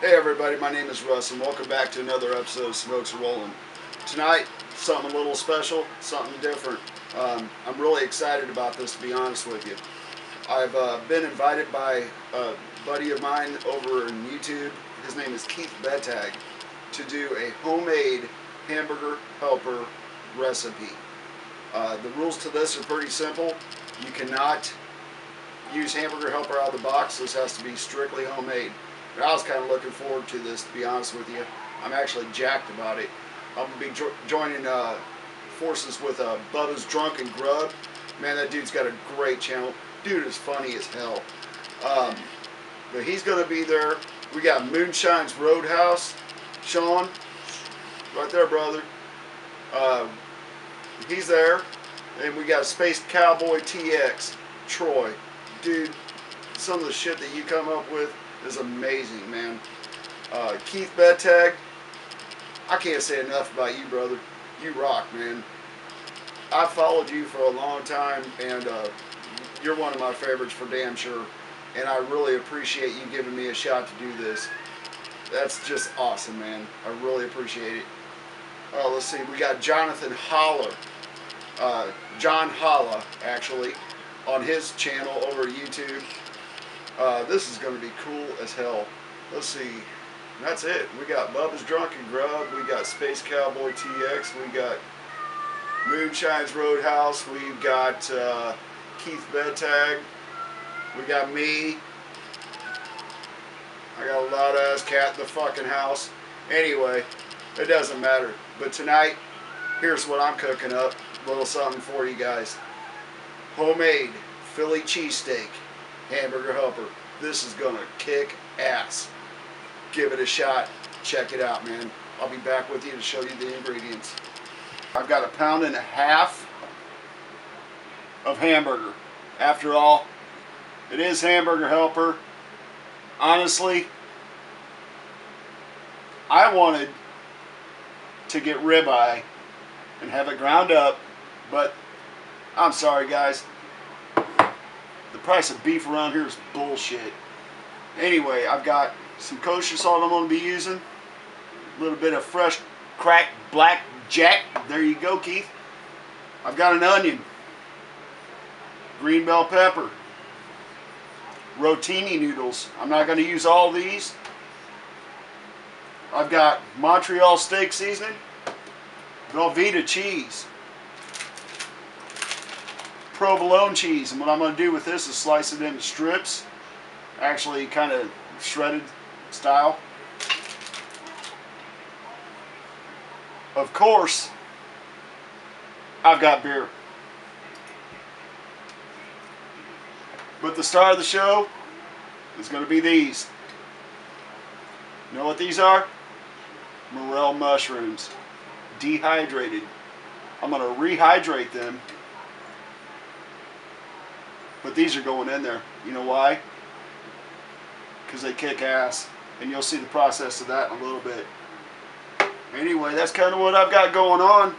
Hey everybody, my name is Russ and welcome back to another episode of Smokes Rolling. Tonight, something a little special, something different. I'm really excited about this, to be honest with you. I've been invited by a buddy of mine over on YouTube, his name is Keith Betag, to do a homemade hamburger helper recipe. The rules to this are pretty simple. You cannot use hamburger helper out of the box. This has to be strictly homemade. But I was kind of looking forward to this, to be honest with you. I'm actually jacked about it. I'm going to be joining forces with Bubba's Drunken Grub. Man, that dude's got a great channel. Dude is funny as hell. But he's going to be there. We got Moonshine's Roadhouse. Sean, right there, brother. He's there. And we got Space Cowboy TX, Troy. Dude, some of the shit that you come up with is amazing, man. Keith Betag, I can't say enough about you, brother. You rock, man. I've followed you for a long time, and you're one of my favorites for damn sure. And I really appreciate you giving me a shot to do this. That's just awesome, man. I really appreciate it. Let's see, we got Jonathan Holler. John Holla, actually, on his channel over at YouTube. This is going to be cool as hell. Let's see. That's it. We got Bubba's Drunken Grub. We got Space Cowboy TX. We got Moonshine's Roadhouse. We've got Keith Betag. We got me. I got a loud ass cat in the fucking house. Anyway, it doesn't matter. But tonight, here's what I'm cooking up. A little something for you guys. Homemade Philly cheesesteak hamburger helper. This is gonna kick ass. Give it a shot. Check it out, man. I'll be back with you to show you the ingredients. I've got 1.5 pounds of hamburger. After all, it is hamburger helper. Honestly, I wanted to get ribeye and have it ground up, but I'm sorry, guys. The price of beef around here is bullshit. Anyway, I've got some kosher salt I'm going to be using. A little bit of fresh cracked black jack. There you go, Keith. I've got an onion. Green bell pepper. Rotini noodles. I'm not going to use all these. I've got Montreal steak seasoning. Velveeta cheese. Provolone cheese, and what I'm going to do with this is slice it into strips, actually kind of shredded style. Of course, I've got beer. But the star of the show is going to be these. You know what these are? Morel mushrooms, dehydrated. I'm going to rehydrate them. But these are going in there. You know why? Because they kick ass. And you'll see the process of that in a little bit. Anyway, that's kind of what I've got going on.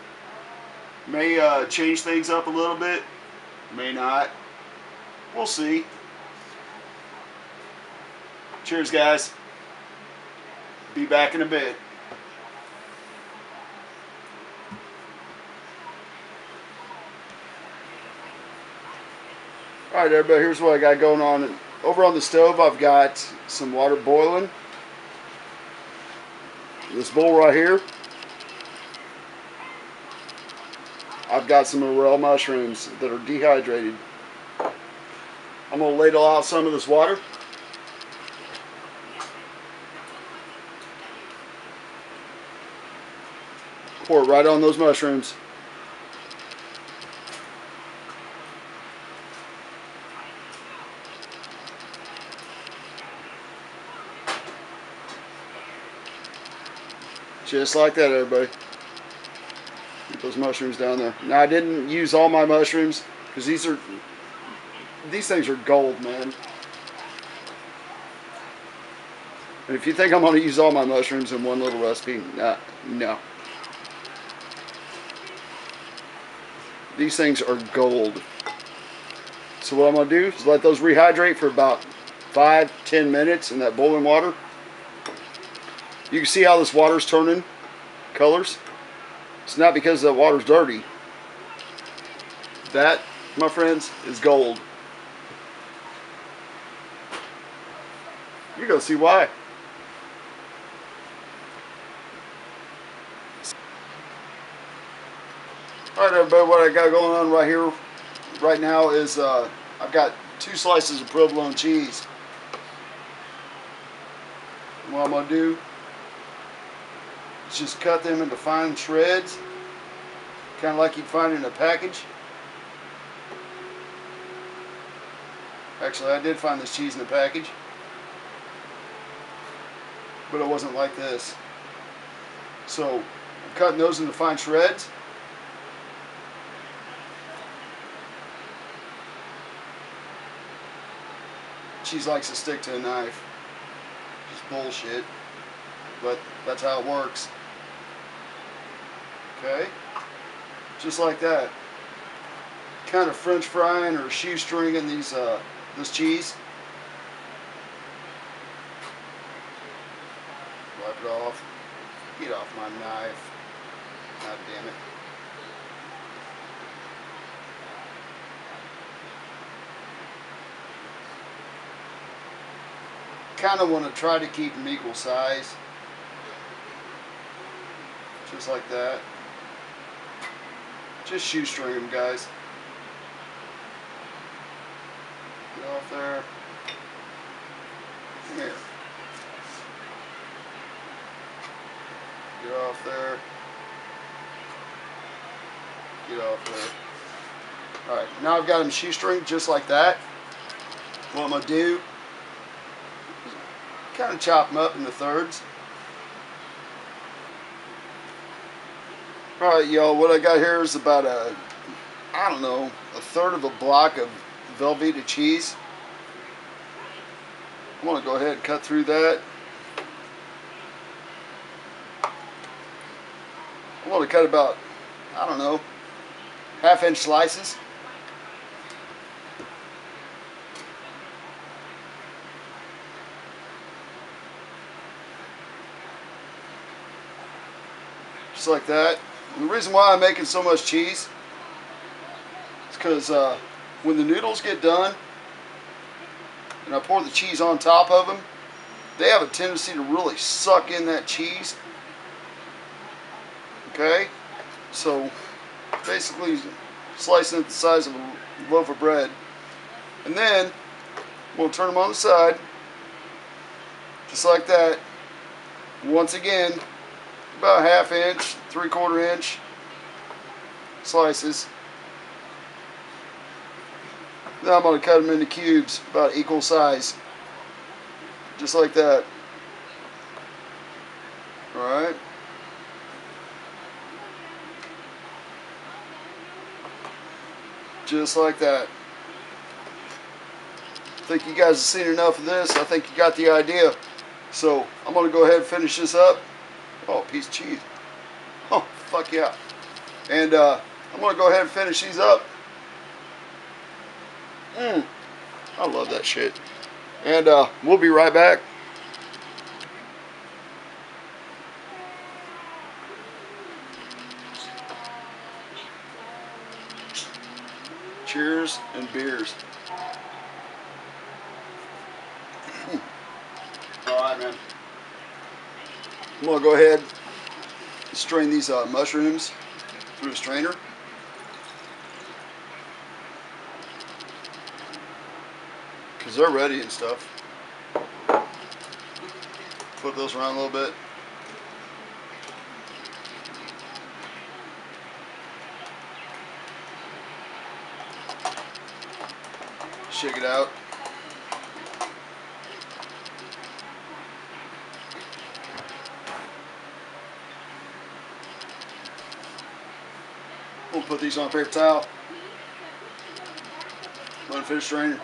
May change things up a little bit. May not. We'll see. Cheers, guys. Be back in a bit. Alright everybody, here's what I got going on. Over on the stove I've got some water boiling. This bowl right here, I've got some morel mushrooms that are dehydrated. I'm going to ladle out some of this water. Pour it right on those mushrooms. Just like that, everybody. Get those mushrooms down there. Now, I didn't use all my mushrooms because these things are gold, man. And if you think I'm going to use all my mushrooms in one little recipe, no. These things are gold. So what I'm going to do is let those rehydrate for about 5-10 minutes in that boiling water. You can see how this water's turning colors. It's not because the water's dirty. That, my friends, is gold. You're gonna see why. Alright everybody, what I got going on right here, right now is I've got 2 slices of provolone cheese. What I'm going to do is just cut them into fine shreds, kind of like you'd find in a package. Actually, I did find this cheese in a package, but it wasn't like this. So I'm cutting those into fine shreds. Cheese likes to stick to a knife. Just bullshit, but that's how it works. Okay, just like that. Kind of French frying or shoestringing these this cheese. Wipe it off. Get off my knife. God damn it. Kind of want to try to keep them equal size, just like that. Just shoestring them, guys. Get off there. Come here. Get off there. Get off there. Alright, now I've got them shoestring just like that. What I'm going to do, kind of chop them up into thirds. Alright y'all, what I got here is about a, I don't know, a third of a block of Velveeta cheese. I'm going to go ahead and cut through that. I'm going to cut about, I don't know, 1/2-inch slices. Just like that. And the reason why I'm making so much cheese is because when the noodles get done and I pour the cheese on top of them, they have a tendency to really suck in that cheese. Okay? So basically slicing it the size of a loaf of bread. And then we'll turn them on the side just like that. Once again, about 1/2-inch, 3/4-inch slices. Now I'm going to cut them into cubes about equal size, just like that. Alright. Just like that. I think you guys have seen enough of this. I think you got the idea. So I'm going to go ahead and finish this up. Oh, piece of cheese. Oh, fuck yeah. And I'm going to go ahead and finish these up. I love that shit. And we'll be right back. Cheers and beers. Alright, man. I'm going to go ahead and strain these mushrooms through a strainer. Because they're ready and stuff. Flip those around a little bit. Shake it out. We'll put these on a paper towel. Unfinished strainer.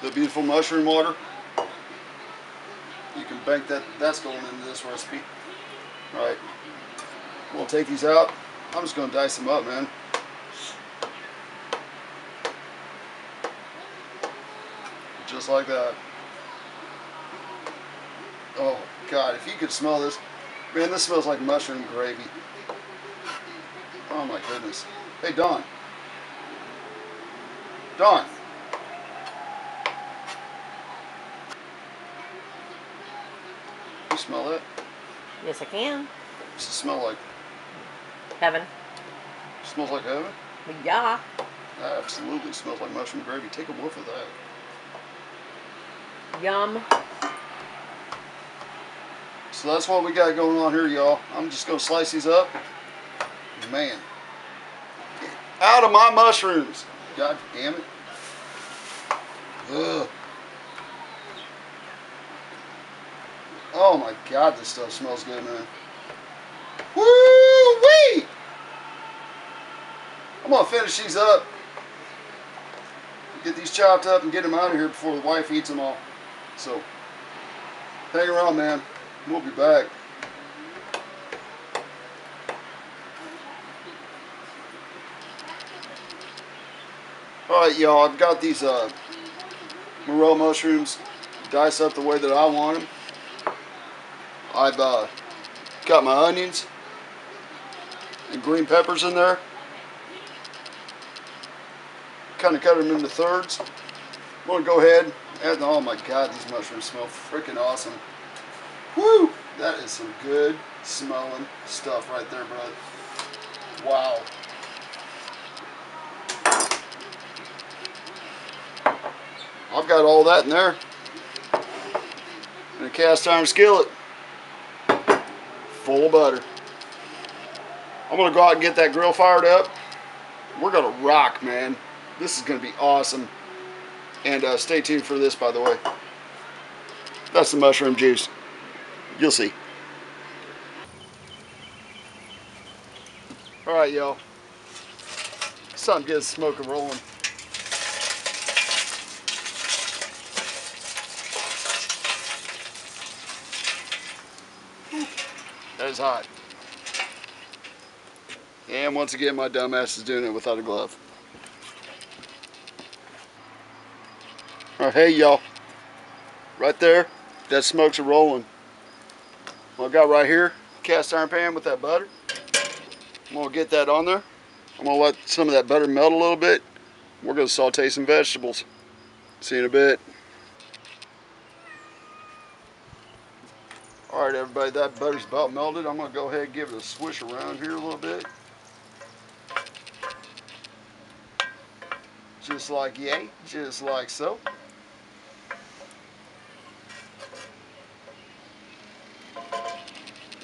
The beautiful mushroom water. You can bank that. That's going into this recipe. All right. We'll take these out. I'm just going to dice them up, man. just like that. Oh God, if you could smell this. Man, this smells like mushroom gravy. Oh my goodness. Hey, Dawn. Dawn. You smell that? Yes, I can. What's it smell like? Heaven. Smells like heaven? Yeah. That absolutely smells like mushroom gravy. Take a whiff of that. Yum. So that's what we got going on here, y'all. I'm just going to slice these up. Man. Get out of my mushrooms. God damn it. Ugh. Oh my God, this stuff smells good, man. Woo-wee! I'm going to finish these up. Get these chopped up and get them out of here before the wife eats them all. So, hang around, man. We'll be back. Alright, y'all. I've got these morel mushrooms diced up the way that I want them. I've got my onions and green peppers in there. Kind of cut them into thirds. I'm going to go ahead and oh my God, these mushrooms smell freaking awesome. Woo! That is some good smelling stuff right there, bro. Wow. I've got all that in there. In a cast iron skillet. Full of butter. I'm going to go out and get that grill fired up. We're going to rock, man. This is going to be awesome. And stay tuned for this, by the way. That's the mushroom juice. You'll see. Alright, y'all. Something gets smoke and rolling. That is hot. And once again, my dumbass is doing it without a glove. Alright, hey y'all. Right there, that smoke's rolling. What I got right here, cast iron pan with that butter. I'm going to get that on there. I'm going to let some of that butter melt a little bit. We're going to saute some vegetables. See you in a bit. Alright everybody, that butter's about melted. I'm going to go ahead and give it a swish around here a little bit. Just like yay, just like so.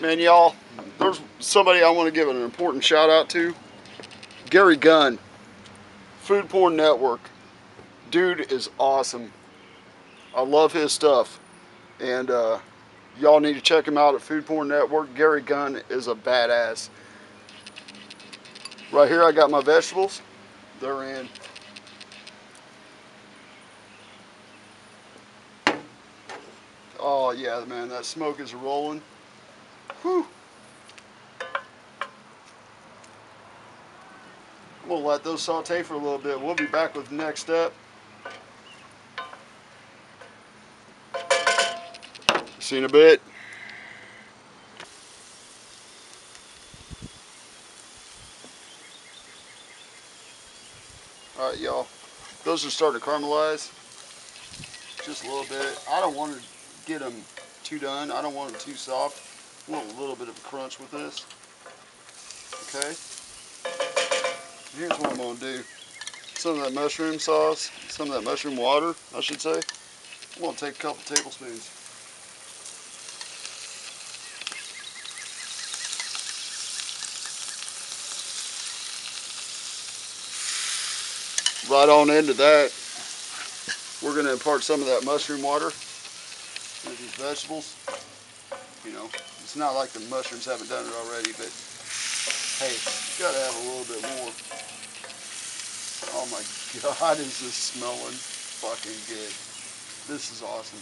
Man, y'all, there's somebody I want to give an important shout out to. Gary Gunn, Food Porn Network. Dude is awesome. I love his stuff. And y'all need to check him out at Food Porn Network. Gary Gunn is a badass. Right here I got my vegetables. They're in. Oh yeah, man, that smoke is rolling. Whew. I'm gonna let those saute for a little bit. We'll be back with the next step. See you in a bit. Alright y'all, those are starting to caramelize just a little bit. I don't want to get them too done. I don't want them too soft. I want a little bit of a crunch with this. Okay. Here's what I'm going to do. Some of that mushroom sauce, some of that mushroom water, I should say. I'm going to take a couple tablespoons. Right on into that, we're going to impart some of that mushroom water into these vegetables. You know, it's not like the mushrooms haven't done it already, but hey, you got to have a little bit more. Oh my God, is this smelling fucking good. This is awesome.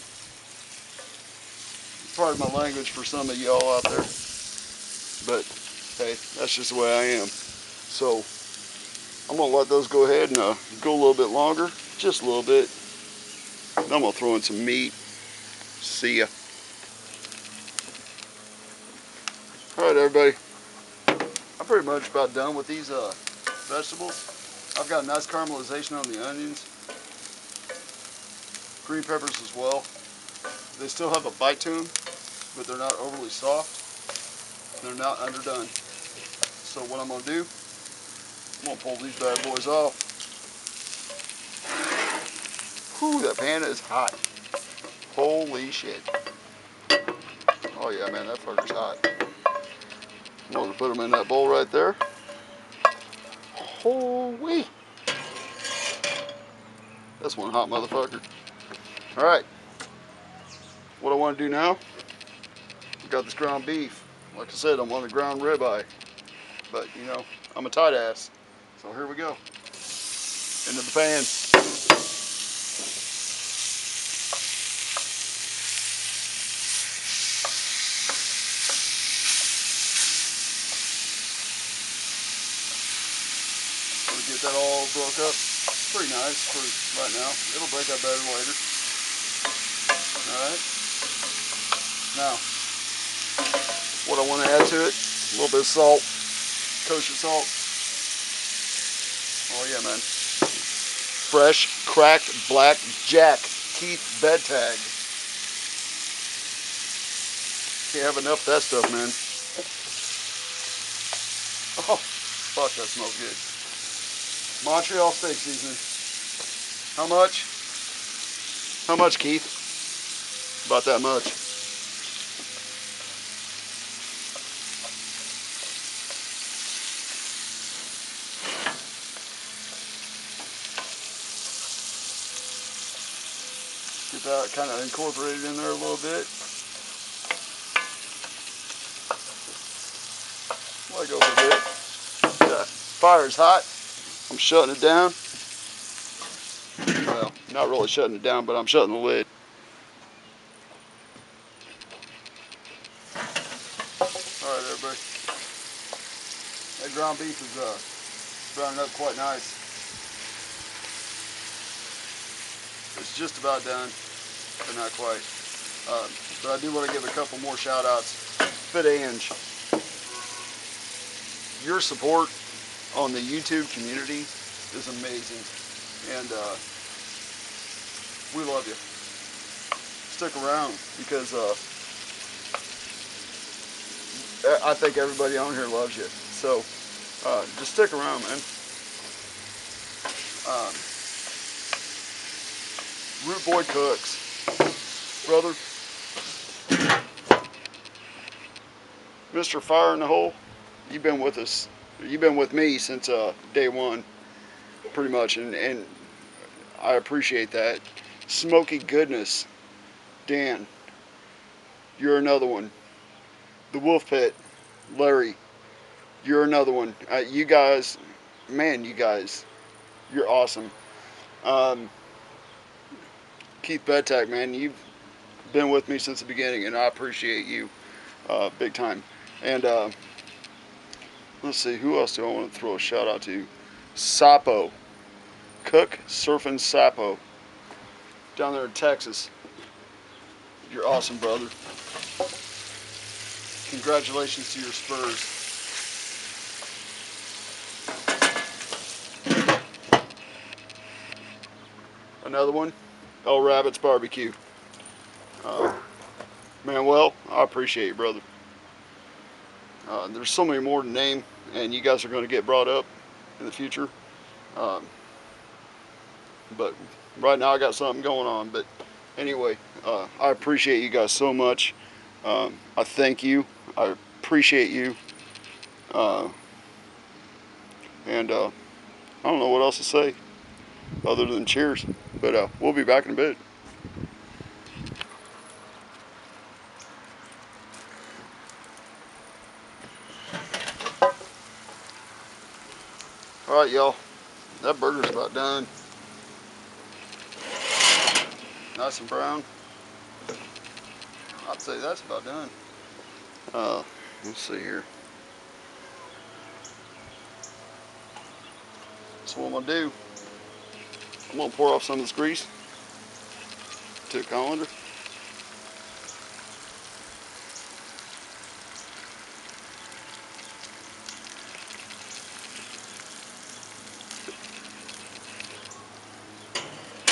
Pardon my language for some of y'all out there, but hey, that's just the way I am. So I'm gonna let those go ahead and go a little bit longer, just a little bit. Then I'm gonna throw in some meat. See ya. Alright everybody, I'm pretty much about done with these vegetables. I've got nice caramelization on the onions. Green peppers as well. They still have a bite to them, but they're not overly soft. They're not underdone. So what I'm gonna do, I'm gonna pull these bad boys off. Whew, that pan is hot. Holy shit. Oh yeah, man, that fucker's hot. I'm gonna put them in that bowl right there. Holy. That's one hot motherfucker. Alright. What I want to do now, we got this ground beef. Like I said, I'm on the ground ribeye. But, you know, I'm a tight ass. So here we go. Into the pan. Get that all broke up. Pretty nice for right now. It'll break up better later. Alright. Now, what I want to add to it, a little bit of salt. Kosher salt. Oh yeah, man. Fresh, cracked, black Jack Keith bed tag. Can't have enough of that stuff, man. Oh, fuck, that smells good. Montreal steak seasoning. How much? How much, Keith? About that much. Get that kind of incorporated in there a little bit. Let it go for a bit. Yeah, fire's hot. I'm shutting it down. Well, not really shutting it down, but I'm shutting the lid. Alright everybody. That ground beef is browning up quite nice. It's just about done, but not quite. But I do want to give a couple more shout outs. Fit Ange. Your support on the YouTube community is amazing, and we love you. Stick around, because I think everybody on here loves you. So just stick around, man. Root Boy Cooks, brother. Mr. Fire in the Hole, you've been with us. You've been with me since day one, pretty much, and I appreciate that. Smoky Goodness, Dan, you're another one. The Wolf Pit, Larry, you're another one. You guys, man, you guys, you're awesome. Keith Bedtag, man, you've been with me since the beginning, and I appreciate you big time. And let's see, who else do I want to throw a shout out to? Sapo. Cook Surfing Sapo. Down there in Texas. You're awesome, brother. Congratulations to your Spurs. Another one, El Rabbit's Barbecue. Manuel, I appreciate you, brother. There's so many more to name, and you guys are going to get brought up in the future. But right now I got something going on. But anyway, I appreciate you guys so much. I thank you. I appreciate you. And I don't know what else to say other than cheers. But we'll be back in a bit. Alright, y'all. That burger's about done. Nice and brown. I'd say that's about done. Let's see here. So what I'm going to do, I'm going to pour off some of this grease. to a colander.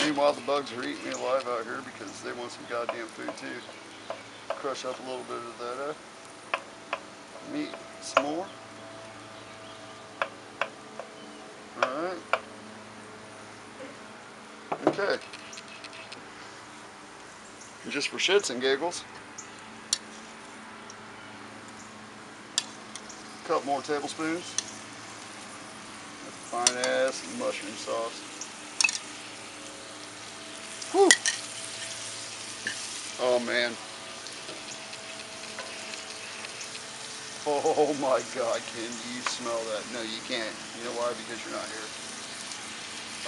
Meanwhile, the bugs are eating me alive out here because they want some goddamn food too. Crush up a little bit of that meat some more. Alright. Okay. And just for shits and giggles, a couple more tablespoons of fine ass mushroom sauce. Whew. Oh man. Oh my God, can you smell that? No, you can't. You know why? Because you're not here.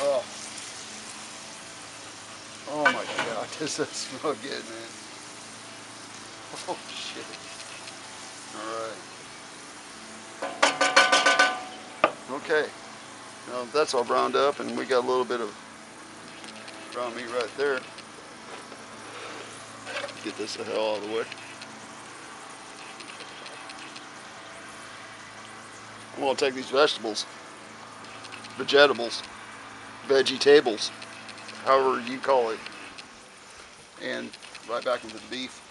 Oh. Oh my God, does that smell good, man? Oh shit. Alright. Okay. Now that's all browned up, and we got a little bit of brown meat right there. Get this the hell out of the way. I'm going to take these vegetables, vegetables, however you call it, and right back into the beef.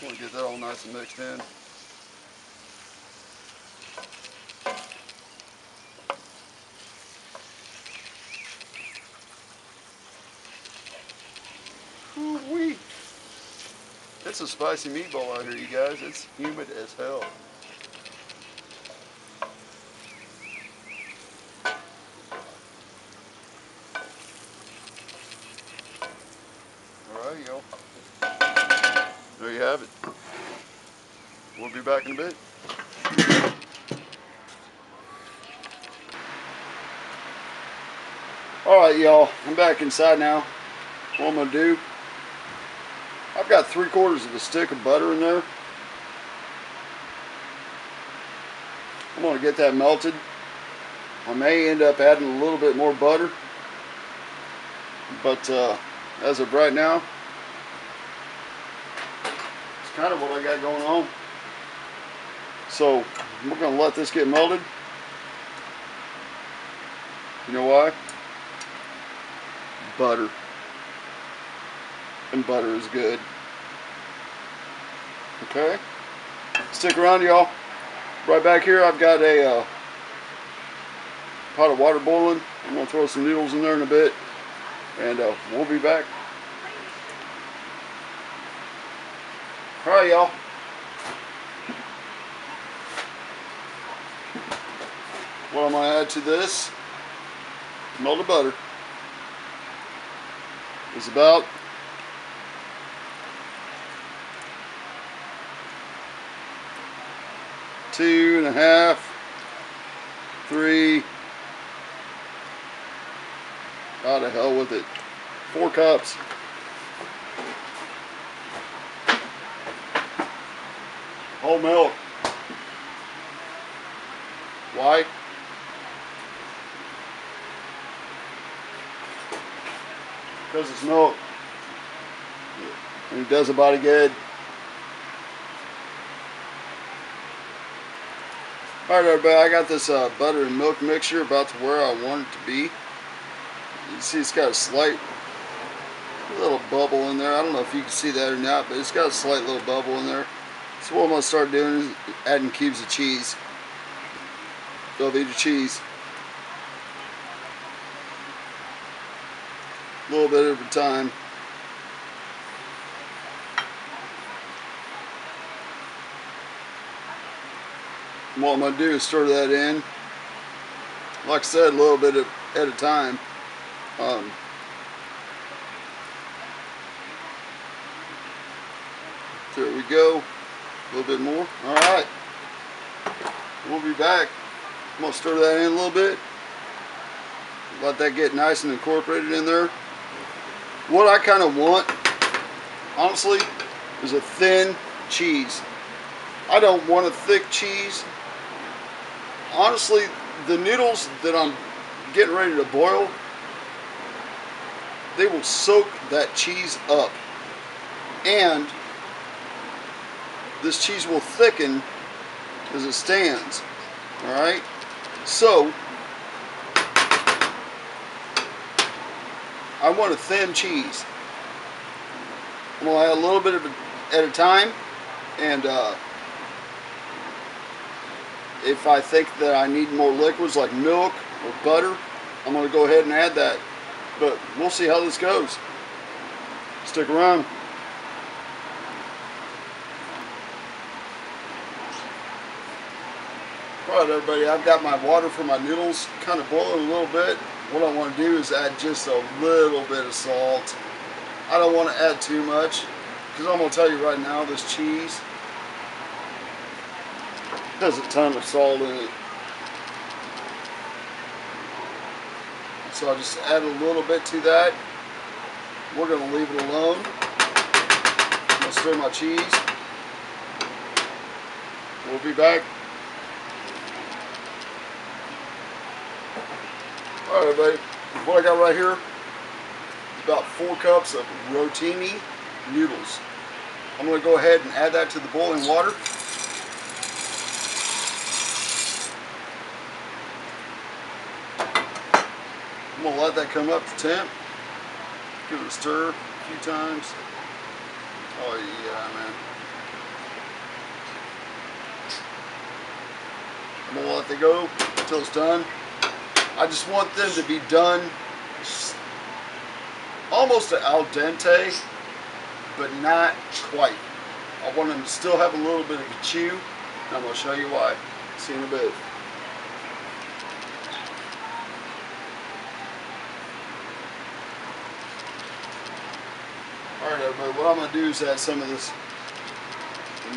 I want to get that all nice and mixed in. Ooh-wee. It's a spicy meatball out here, you guys. It's humid as hell. Alright, y'all. There you have it. We'll be back in a bit. Alright, y'all. I'm back inside now. What I'm going to do, I've got 3/4 of a stick of butter in there. I'm going to get that melted. I may end up adding a little bit more butter, but as of right now, it's kind of what I got going on. So we're going to let this get melted. You know why? Butter. And butter is good. Okay? Stick around, y'all. Right back here, I've got a pot of water boiling. I'm going to throw some noodles in there in a bit, and we'll be back. Alright, y'all. What I'm going to add to this melted butter is about 2.5, 3, out of hell with it, 4 cups. Whole milk. Why? Because it's milk. And it does the body good. Alright everybody, I got this butter and milk mixture about to where I want it to be. You can see it's got a slight little bubble in there. I don't know if you can see that or not, but it's got a slight little bubble in there. So what I'm going to start doing is adding cubes of cheese. Velveeta cheese. A little bit at a time. And what I'm going to do is stir that in. Like I said, a little bit at a time. There we go. A little bit more. Alright. We'll be back. I'm going to stir that in a little bit. Let that get nice and incorporated in there. What I kind of want, honestly, is a thin cheese. I don't want a thick cheese. Honestly, the noodles that I'm getting ready to boil, they will soak that cheese up. And this cheese will thicken as it stands. Alright? So, I want a thin cheese. I'm going to add a little bit of it at a time. And if I think that I need more liquids like milk or butter, I'm going to go ahead and add that. But we'll see how this goes. Stick around. Alright everybody, I've got my water for my noodles kind of boiling a little bit. What I want to do is add just a little bit of salt. I don't want to add too much, because I'm going to tell you right now, this cheese has a ton of salt in it. So I just add a little bit to that. We're going to leave it alone. I'm going to stir my cheese. We'll be back. Alright everybody, what I got right here is about 4 cups of rotini noodles. I'm going to go ahead and add that to the boiling water. I'm going to let that come up to temp. Give it a stir a few times. Oh yeah, man. I'm going to let that go until it's done. I just want them to be done almost al dente, but not quite. I want them to still have a little bit of a chew, and I'm going to show you why. See you in a bit. Alright everybody, what I'm going to do is add some of this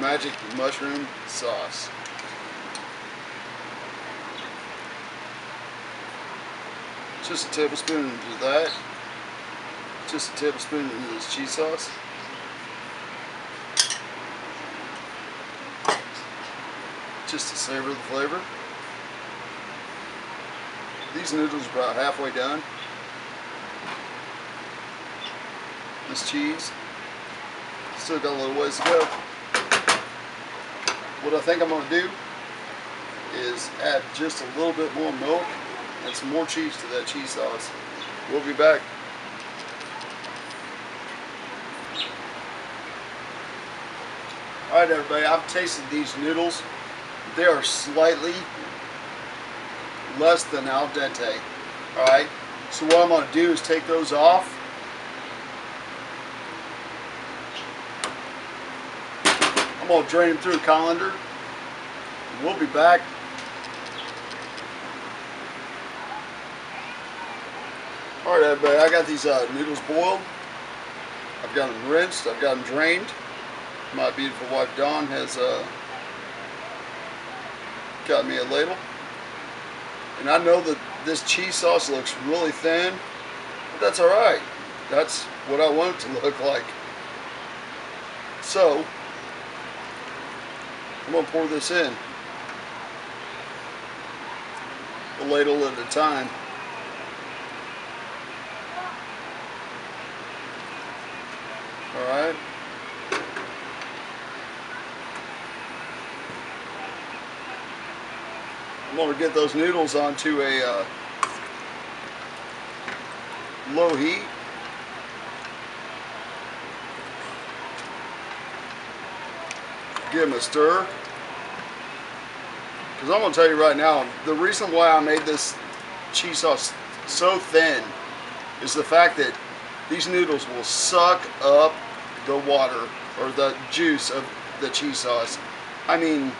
magic mushroom sauce. Just a tablespoon into that. Just a tablespoon into this cheese sauce. Just to savor the flavor. These noodles are about halfway done. This cheese still got a little ways to go. What I think I'm going to do is add just a little bit more milk and some more cheese to that cheese sauce. We'll be back. Alright everybody, I've tasted these noodles. They are slightly less than al dente. Alright, so what I'm going to do is take those off. I'm going to drain them through a colander. We'll be back. Alright everybody, I got these noodles boiled. I've got them rinsed, I've got them drained. My beautiful wife Dawn has got me a ladle. And I know that this cheese sauce looks really thin, but that's alright. That's what I want it to look like. So, I'm going to pour this in. A ladle at a time. Alright. I'm going to get those noodles onto a low heat. Give them a stir. Because I'm going to tell you right now, the reason why I made this cheese sauce so thin is the fact that these noodles will suck up the water or the juice of the cheese sauce. I mean,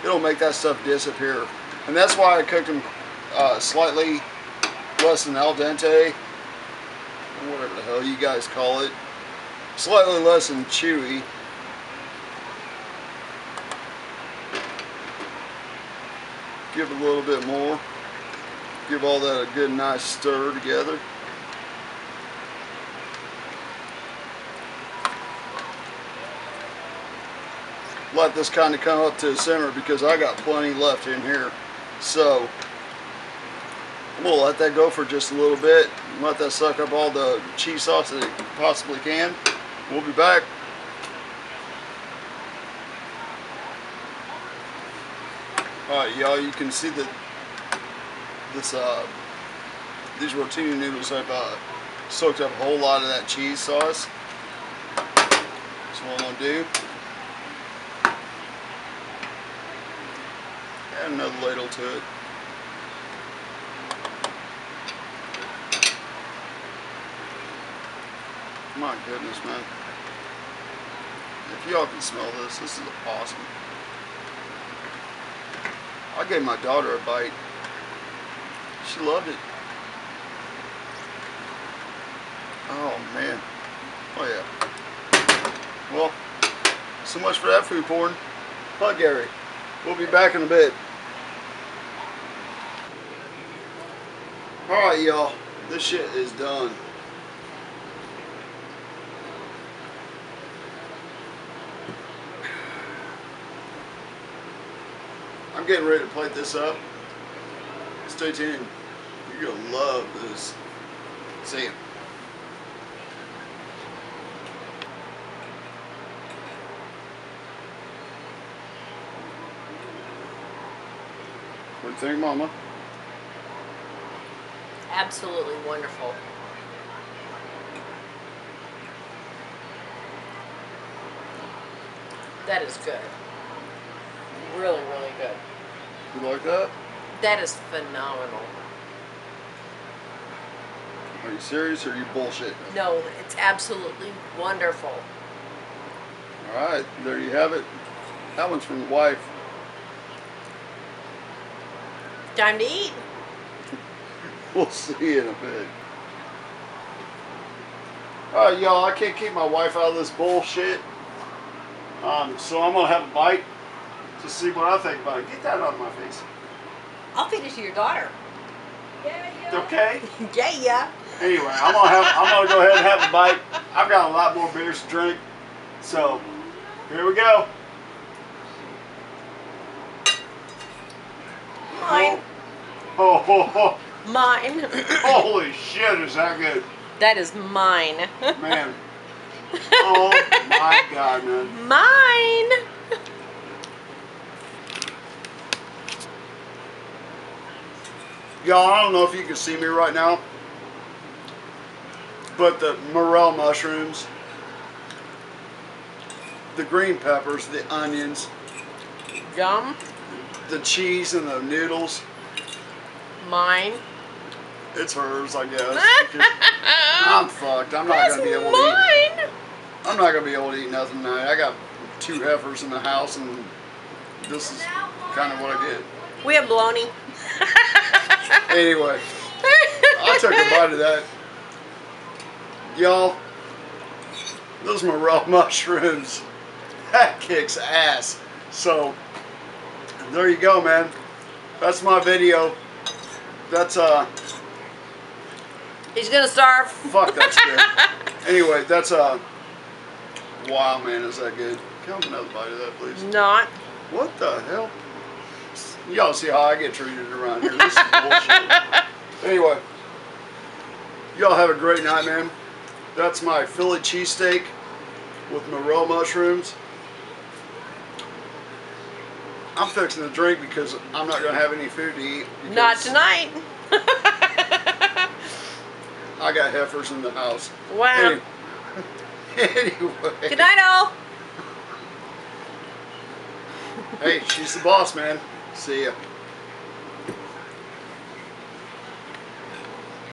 it'll make that stuff disappear. And that's why I cooked them slightly less than al dente, whatever the hell you guys call it. Slightly less than chewy. Give it a little bit more. Give all that a good nice stir together. let this kind of come up to a simmer because I got plenty left in here. So we'll let that go for just a little bit. Let that suck up all the cheese sauce that it possibly can. We'll be back. Alright, y'all, you can see that these rotini noodles have soaked up a whole lot of that cheese sauce. So what I'm going to do, add another ladle to it. My goodness, man. If y'all can smell this, this is awesome. I gave my daughter a bite. She loved it. Oh, man. Oh, yeah. Well, so much for that food porn. Huh, Gary? We'll be back in a bit. Alright, y'all. This shit is done. I'm getting ready to plate this up. Stay tuned. You're gonna love this. See ya. What do you think, Mama? Absolutely wonderful. That is good. Really, really good. You like that? That is phenomenal. Are you serious or are you bullshitting? No, it's absolutely wonderful. Alright, there you have it. That one's from the wife. Time to eat. We'll see you in a bit. Alright, y'all, I can't keep my wife out of this bullshit. So I'm going to have a bite to see what I think about it. Get that out of my face. I'll feed it to your daughter. Okay? Yeah. Anyway, I'm gonna go ahead and have a bite. I've got a lot more beers to drink. So, here we go. Mine. Oh. Mine. Holy shit, is that good? That is mine. Man. Oh my God, man. Mine. Y'all, I don't know if you can see me right now, but the morel mushrooms, the green peppers, the onions, Yum. the cheese and the noodles. Mine. It's hers, I guess. I'm fucked. I'm not gonna be able to eat. I'm not gonna be able to eat nothing tonight. I got 2 heifers in the house, and this is kind of what I get. We have bologna. Anyway, I took a bite of that. Y'all, those morel mushrooms, that kicks ass. So, there you go, man. That's my video. That's, He's gonna starve. fuck that shit. Anyway, that's, wow, man, is that good. Can I have another bite of that, please? Not. What the hell? Y'all see how I get treated around here. This is bullshit. Anyway, y'all have a great night, man. That's my Philly cheesesteak with morel mushrooms. I'm fixing a drink because I'm not going to have any food to eat. Not tonight. I got heifers in the house. Wow. Anyway. Good night, all. Hey, she's the boss, man. See ya.